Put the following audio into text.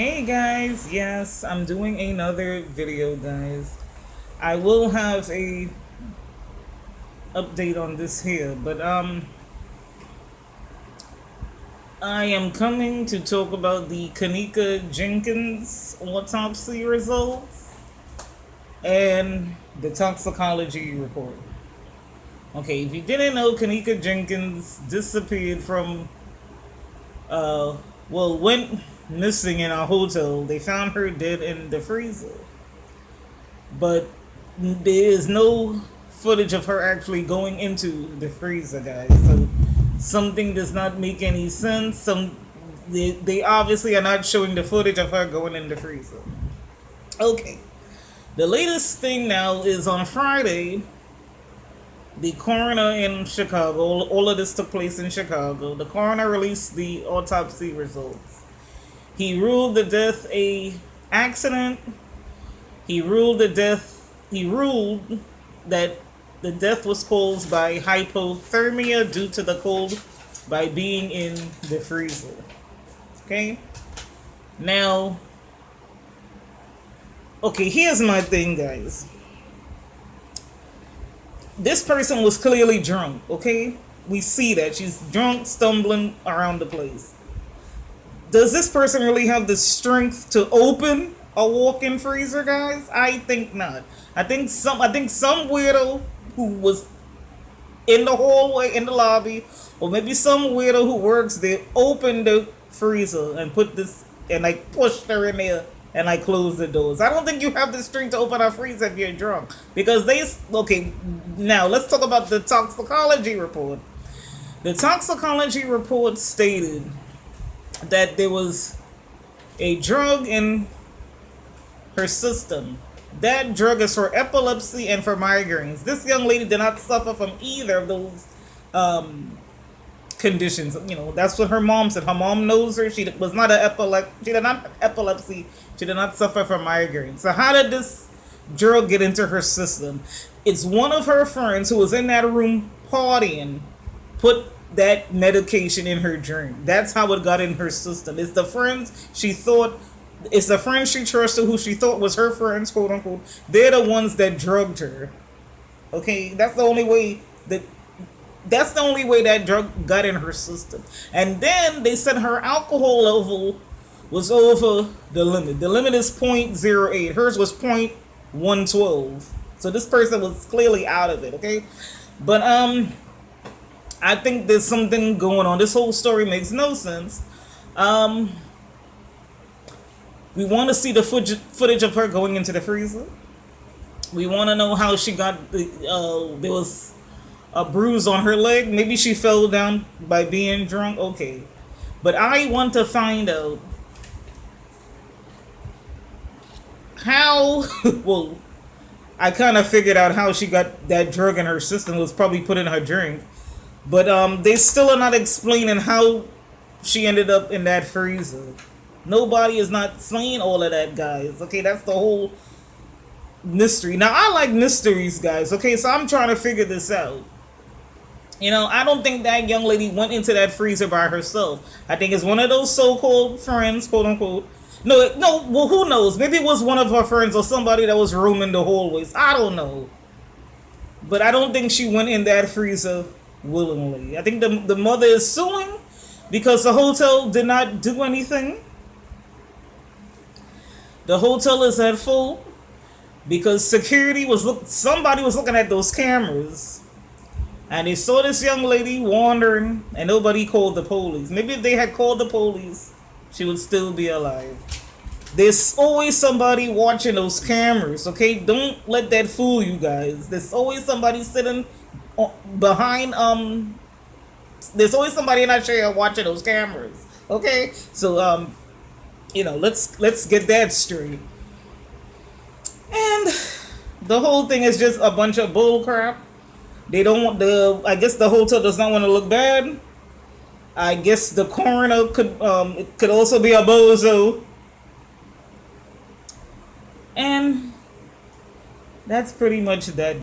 Hey guys, yes, I'm doing another video, guys. I will have a update on this here, but I am coming to talk about the Kenneka Jenkins autopsy results and the toxicology report. Okay, if you didn't know, Kenneka Jenkins disappeared from went missing in a hotel. They found her dead in the freezer, but there is no footage of her actually going into the freezer, guys. So something does not make any sense. They obviously are not showing the footage of her going in the freezer. Okay. The latest thing now is on Friday, the coroner in Chicago, all of this took place in Chicago. The coroner released the autopsy results. He ruled the death a accident. He ruled that the death was caused by hypothermia due to the cold by being in the freezer. Okay? Now, okay, here's my thing, guys. This person was clearly drunk, okay? We see that. She's drunk, stumbling around the place. Does this person really have the strength to open a walk-in freezer, guys? I think not. I think some weirdo who was in the hallway, in the lobby, or maybe some weirdo who works there opened the freezer and put this and like pushed her in there and like closed the doors. I don't think you have the strength to open a freezer if you're drunk. Because now let's talk about the toxicology report. The toxicology report stated that there was a drug in her system. That drug is for epilepsy and for migraines. This young lady did not suffer from either of those conditions. You know, that's what her mom said. Her mom knows her. She was not she did not have epilepsy. She did not suffer from migraines. So how did this drug get into her system? It's one of her friends who was in that room partying put that medication in her drink. That's how it got in her system. It's the friends she trusted, who she thought was her friends, quote unquote. They're the ones that drugged her. Okay, that's the only way that drug got in her system. And then they said her alcohol level was over the limit. The limit is 0.08. Hers was 0.112. So this person was clearly out of it, okay? But I think there's something going on. This whole story makes no sense. We want to see the footage of her going into the freezer. We want to know how she got there was a bruise on her leg. Maybe she fell down by being drunk. Okay. But I want to find out how, well, I kind of figured out how she got that drug in her system. It was probably put in her drink. But they still are not explaining how she ended up in that freezer. Nobody is not saying all of that, guys. Okay, that's the whole mystery. Now, I like mysteries, guys. Okay, so I'm trying to figure this out. You know, I don't think that young lady went into that freezer by herself. I think it's one of those so-called friends, quote unquote. No, well, who knows? Maybe it was one of her friends or somebody that was roaming the hallways. I don't know. But I don't think she went in that freezer willingly. I think the mother is suing because the hotel did not do anything. The hotel is at full because somebody was looking at those cameras and they saw this young lady wandering and nobody called the police. Maybe if they had called the police, she would still be alive. There's always somebody watching those cameras, okay? Don't let that fool you guys. There's always somebody sitting behind there's always somebody in that chair watching those cameras. Okay? So you know, let's get that straight. And the whole thing is just a bunch of bull crap. They don't want I guess the hotel does not want to look bad. I guess the coroner it could also be a bozo. And that's pretty much that.